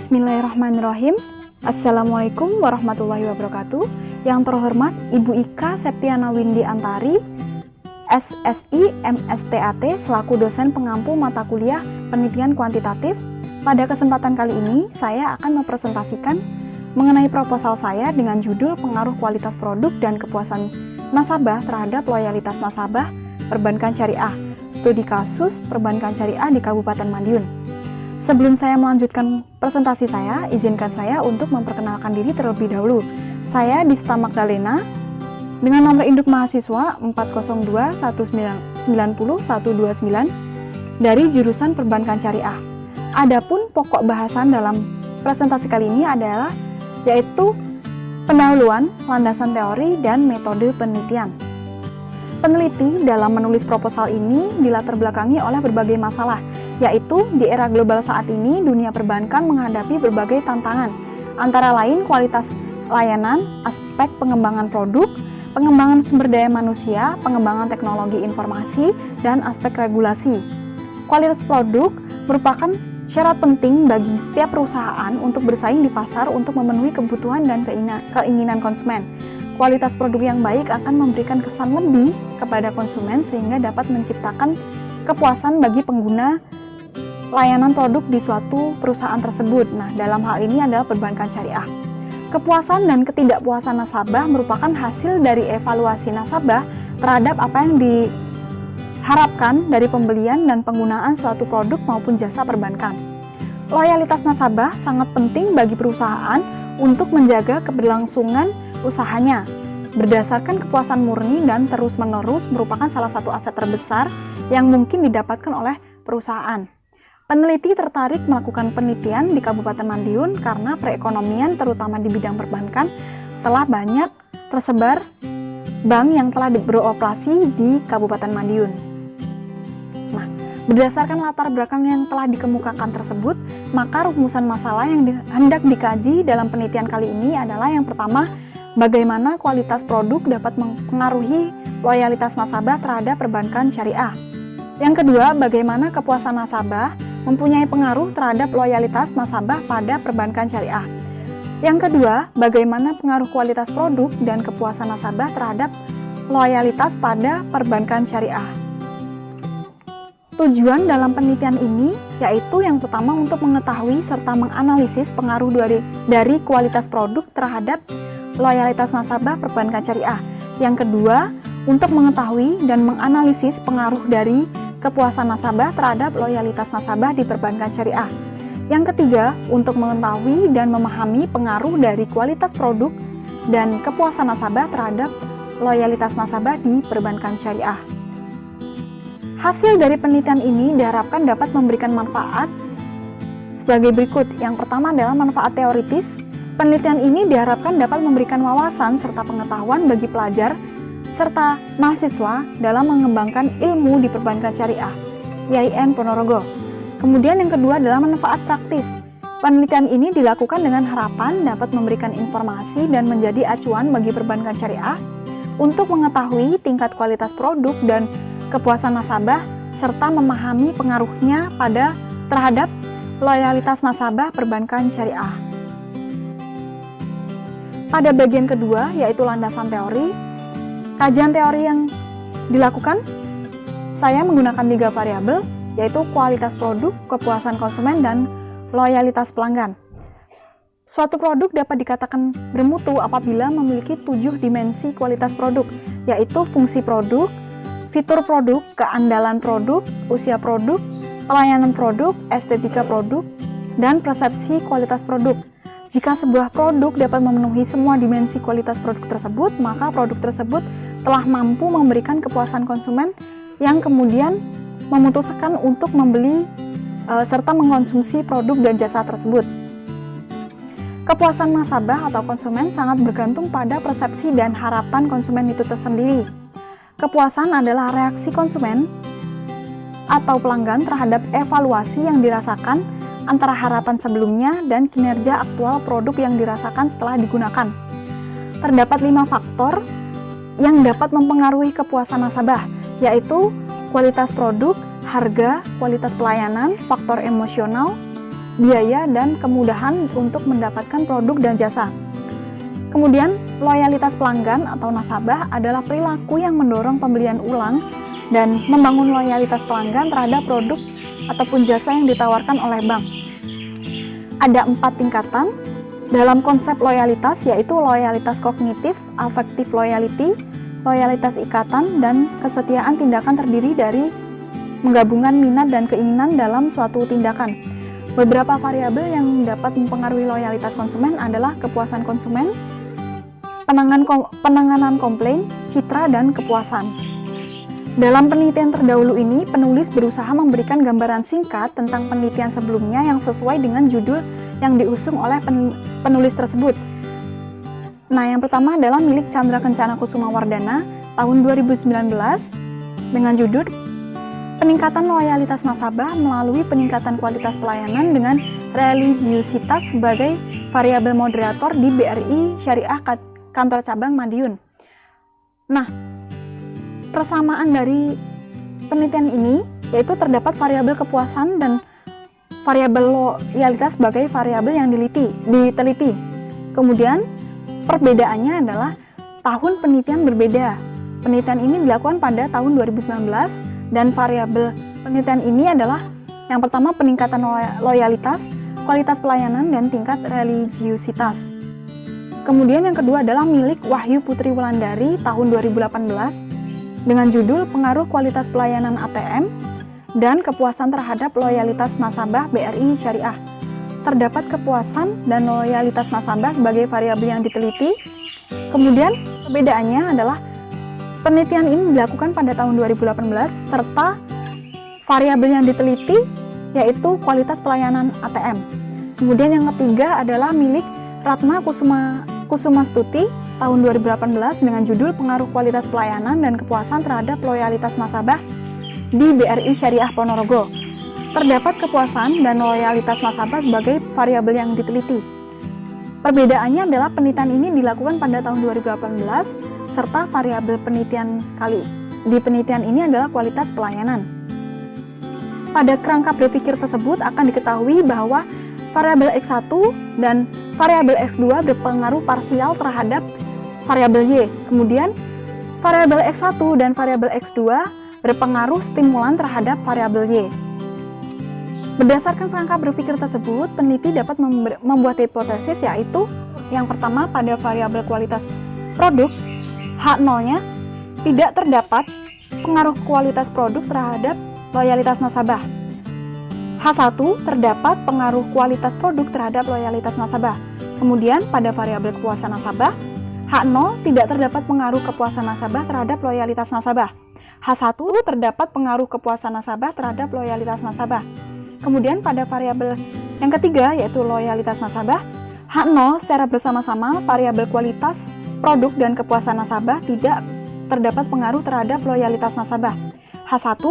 Bismillahirrahmanirrahim. Assalamualaikum warahmatullahi wabarakatuh. Yang terhormat Ibu Ika Septiana Windy Antari, SSI MSTAT, selaku dosen pengampu mata kuliah penelitian kuantitatif. Pada kesempatan kali ini, saya akan mempresentasikan mengenai proposal saya dengan judul Pengaruh Kualitas Produk dan Kepuasan Nasabah terhadap Loyalitas Nasabah Perbankan Syariah, studi kasus perbankan syariah di Kabupaten Madiun. Sebelum saya melanjutkan presentasi saya, izinkan saya untuk memperkenalkan diri terlebih dahulu. Saya Dista Magdalena dengan nomor induk mahasiswa 402190129 dari jurusan Perbankan Syariah. Adapun pokok bahasan dalam presentasi kali ini adalah yaitu pendahuluan, landasan teori, dan metode penelitian. Peneliti dalam menulis proposal ini dilatar belakangi oleh berbagai masalah, yaitu di era global saat ini dunia perbankan menghadapi berbagai tantangan, antara lain kualitas layanan, aspek pengembangan produk, pengembangan sumber daya manusia, pengembangan teknologi informasi, dan aspek regulasi. Kualitas produk merupakan syarat penting bagi setiap perusahaan untuk bersaing di pasar untuk memenuhi kebutuhan dan keinginan konsumen. Kualitas produk yang baik akan memberikan kesan lebih kepada konsumen sehingga dapat menciptakan kepuasan bagi pengguna layanan produk di suatu perusahaan tersebut. Nah, dalam hal ini adalah perbankan syariah. Kepuasan dan ketidakpuasan nasabah merupakan hasil dari evaluasi nasabah terhadap apa yang diharapkan dari pembelian dan penggunaan suatu produk maupun jasa perbankan. Loyalitas nasabah sangat penting bagi perusahaan untuk menjaga keberlangsungan usahanya. Berdasarkan kepuasan murni dan terus-menerus merupakan salah satu aset terbesar yang mungkin didapatkan oleh perusahaan. Peneliti tertarik melakukan penelitian di Kabupaten Madiun karena perekonomian terutama di bidang perbankan telah banyak tersebar bank yang telah beroperasi di Kabupaten Madiun. Nah, berdasarkan latar belakang yang telah dikemukakan tersebut, maka rumusan masalah yang hendak dikaji dalam penelitian kali ini adalah yang pertama, bagaimana kualitas produk dapat mempengaruhi loyalitas nasabah terhadap perbankan syariah. Yang kedua, bagaimana kepuasan nasabah mempunyai pengaruh terhadap loyalitas nasabah pada perbankan syariah. Yang kedua, bagaimana pengaruh kualitas produk dan kepuasan nasabah terhadap loyalitas pada perbankan syariah. Tujuan dalam penelitian ini yaitu yang pertama untuk mengetahui serta menganalisis pengaruh dari kualitas produk terhadap loyalitas nasabah perbankan syariah. Yang kedua, untuk mengetahui dan menganalisis pengaruh dari kepuasan nasabah terhadap loyalitas nasabah di perbankan syariah. Yang ketiga, untuk mengetahui dan memahami pengaruh dari kualitas produk dan kepuasan nasabah terhadap loyalitas nasabah di perbankan syariah. Hasil dari penelitian ini diharapkan dapat memberikan manfaat sebagai berikut. Yang pertama adalah manfaat teoritis. Penelitian ini diharapkan dapat memberikan wawasan serta pengetahuan bagi pelajar serta mahasiswa dalam mengembangkan ilmu di perbankan syariah, IAIN Ponorogo. Kemudian yang kedua adalah manfaat praktis. Penelitian ini dilakukan dengan harapan dapat memberikan informasi dan menjadi acuan bagi perbankan syariah untuk mengetahui tingkat kualitas produk dan kepuasan nasabah serta memahami pengaruhnya terhadap loyalitas nasabah perbankan syariah. Pada bagian kedua yaitu landasan teori. Kajian teori yang dilakukan, saya menggunakan 3 variabel, yaitu kualitas produk, kepuasan konsumen, dan loyalitas pelanggan. Suatu produk dapat dikatakan bermutu apabila memiliki 7 dimensi kualitas produk, yaitu fungsi produk, fitur produk, keandalan produk, usia produk, pelayanan produk, estetika produk, dan persepsi kualitas produk. Jika sebuah produk dapat memenuhi semua dimensi kualitas produk tersebut, maka produk tersebut telah mampu memberikan kepuasan konsumen yang kemudian memutuskan untuk membeli serta mengkonsumsi produk dan jasa tersebut. Kepuasan nasabah atau konsumen sangat bergantung pada persepsi dan harapan konsumen itu tersendiri. Kepuasan adalah reaksi konsumen atau pelanggan terhadap evaluasi yang dirasakan antara harapan sebelumnya dan kinerja aktual produk yang dirasakan setelah digunakan. Terdapat 5 faktor yang dapat mempengaruhi kepuasan nasabah, yaitu kualitas produk, harga, kualitas pelayanan, faktor emosional, biaya, dan kemudahan untuk mendapatkan produk dan jasa. Kemudian, loyalitas pelanggan atau nasabah adalah perilaku yang mendorong pembelian ulang dan membangun loyalitas pelanggan terhadap produk ataupun jasa yang ditawarkan oleh bank. Ada 4 tingkatan dalam konsep loyalitas, yaitu loyalitas kognitif, affective loyalty, loyalitas ikatan, dan kesetiaan tindakan terdiri dari menggabungkan minat dan keinginan dalam suatu tindakan. Beberapa variabel yang dapat mempengaruhi loyalitas konsumen adalah kepuasan konsumen, penanganan komplain, citra, dan kepuasan. Dalam penelitian terdahulu ini, penulis berusaha memberikan gambaran singkat tentang penelitian sebelumnya yang sesuai dengan judul yang diusung oleh penulis tersebut. Nah, yang pertama adalah milik Chandra Kencana Kusumawardana tahun 2019 dengan judul Peningkatan Loyalitas Nasabah melalui Peningkatan Kualitas Pelayanan dengan Religiusitas sebagai Variabel Moderator di BRI Syariah Kantor Cabang Madiun. Nah, persamaan dari penelitian ini yaitu terdapat variabel kepuasan dan variabel loyalitas sebagai variabel yang diteliti. Kemudian perbedaannya adalah tahun penelitian berbeda. Penelitian ini dilakukan pada tahun 2019 dan variabel penelitian ini adalah yang pertama peningkatan loyalitas, kualitas pelayanan, dan tingkat religiusitas. Kemudian yang kedua adalah milik Wahyu Putri Wulandari tahun 2018 dengan judul Pengaruh Kualitas Pelayanan ATM dan Kepuasan Terhadap Loyalitas Nasabah BRI Syariah. Terdapat kepuasan dan loyalitas nasabah sebagai variabel yang diteliti. Kemudian perbedaannya adalah penelitian ini dilakukan pada tahun 2018 serta variabel yang diteliti yaitu kualitas pelayanan ATM. Kemudian yang ketiga adalah milik Ratna Kusumastuti tahun 2018 dengan judul Pengaruh Kualitas Pelayanan dan Kepuasan Terhadap Loyalitas Nasabah di BRI Syariah Ponorogo. Terdapat kepuasan dan loyalitas nasabah sebagai variabel yang diteliti. Perbedaannya adalah penelitian ini dilakukan pada tahun 2018 serta variabel penelitian di penelitian ini adalah kualitas pelayanan. Pada kerangka berpikir tersebut akan diketahui bahwa variabel X1 dan variabel X2 berpengaruh parsial terhadap variabel Y. Kemudian, variabel X1 dan variabel X2 berpengaruh stimulan terhadap variabel Y. Berdasarkan kerangka berpikir tersebut, peneliti dapat membuat hipotesis yaitu yang pertama pada variabel kualitas produk, H0-nya tidak terdapat pengaruh kualitas produk terhadap loyalitas nasabah. H1 terdapat pengaruh kualitas produk terhadap loyalitas nasabah. Kemudian pada variabel kepuasan nasabah, H0 tidak terdapat pengaruh kepuasan nasabah terhadap loyalitas nasabah. H1 terdapat pengaruh kepuasan nasabah terhadap loyalitas nasabah. Kemudian pada variabel yang ketiga yaitu loyalitas nasabah, H0 secara bersama-sama variabel kualitas produk dan kepuasan nasabah tidak terdapat pengaruh terhadap loyalitas nasabah. H1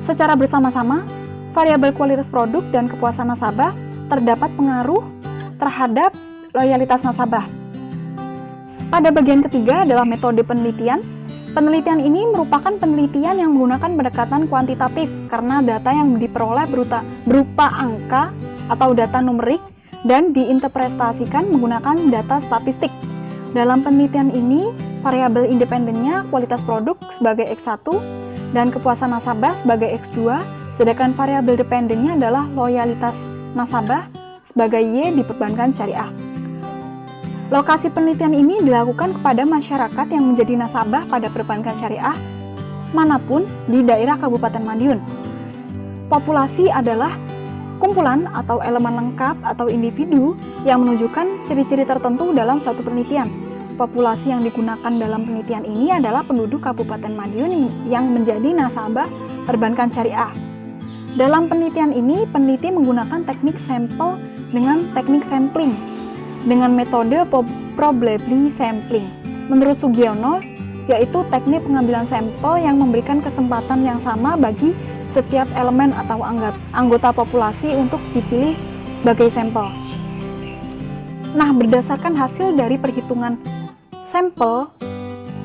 secara bersama-sama variabel kualitas produk dan kepuasan nasabah terdapat pengaruh terhadap loyalitas nasabah. Pada bagian ketiga adalah metode penelitian. Penelitian ini merupakan penelitian yang menggunakan pendekatan kuantitatif karena data yang diperoleh berupa angka atau data numerik dan diinterpretasikan menggunakan data statistik. Dalam penelitian ini, variabel independennya kualitas produk sebagai X1 dan kepuasan nasabah sebagai X2, sedangkan variabel dependennya adalah loyalitas nasabah sebagai Y di perbankan syariah. Lokasi penelitian ini dilakukan kepada masyarakat yang menjadi nasabah pada perbankan syariah manapun di daerah Kabupaten Madiun. Populasi adalah kumpulan atau elemen lengkap atau individu yang menunjukkan ciri-ciri tertentu dalam suatu penelitian. Populasi yang digunakan dalam penelitian ini adalah penduduk Kabupaten Madiun yang menjadi nasabah perbankan syariah. Dalam penelitian ini, peneliti menggunakan teknik sampel dengan teknik sampling dengan metode probability sampling. Menurut Sugiono, yaitu teknik pengambilan sampel yang memberikan kesempatan yang sama bagi setiap elemen atau anggota populasi untuk dipilih sebagai sampel. Nah, berdasarkan hasil dari perhitungan sampel,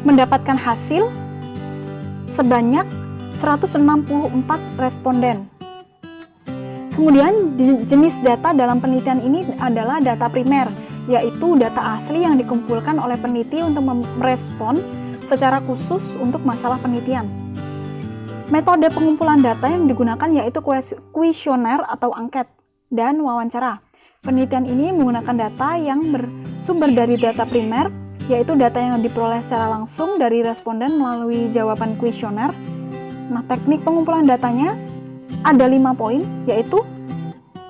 mendapatkan hasil sebanyak 164 responden. Kemudian jenis data dalam penelitian ini adalah data primer, yaitu data asli yang dikumpulkan oleh peneliti untuk merespons secara khusus untuk masalah penelitian. Metode pengumpulan data yang digunakan yaitu kuesioner atau angket dan wawancara. Penelitian ini menggunakan data yang bersumber dari data primer, yaitu data yang diperoleh secara langsung dari responden melalui jawaban kuesioner. Nah, teknik pengumpulan datanya ada 5 poin, yaitu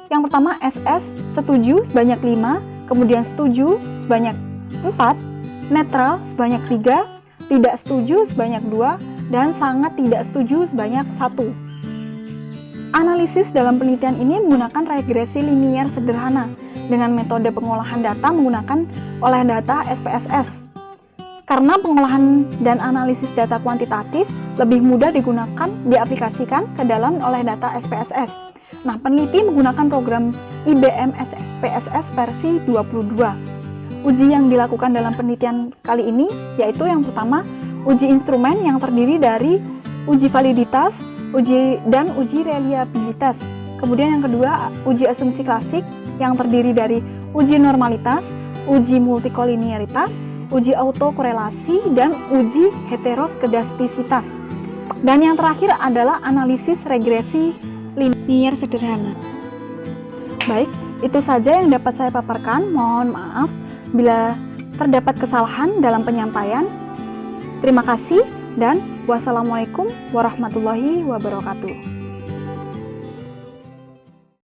yang pertama SS, setuju sebanyak 5, kemudian setuju sebanyak 4, netral sebanyak 3, tidak setuju sebanyak 2, dan sangat tidak setuju sebanyak 1. Analisis dalam penelitian ini menggunakan regresi linier sederhana dengan metode pengolahan data menggunakan oleh data SPSS. Karena pengolahan dan analisis data kuantitatif lebih mudah diaplikasikan ke dalam oleh data SPSS. Nah, peneliti menggunakan program IBM SPSS versi 22. Uji yang dilakukan dalam penelitian kali ini yaitu yang pertama, uji instrumen yang terdiri dari uji validitas, uji reliabilitas. Kemudian yang kedua, uji asumsi klasik yang terdiri dari uji normalitas, uji multikoliniaritas, uji autokorelasi, dan uji heteroskedastisitas. Dan yang terakhir adalah analisis regresi linier sederhana. Baik, itu saja yang dapat saya paparkan. Mohon maaf bila terdapat kesalahan dalam penyampaian. Terima kasih dan wassalamualaikum warahmatullahi wabarakatuh.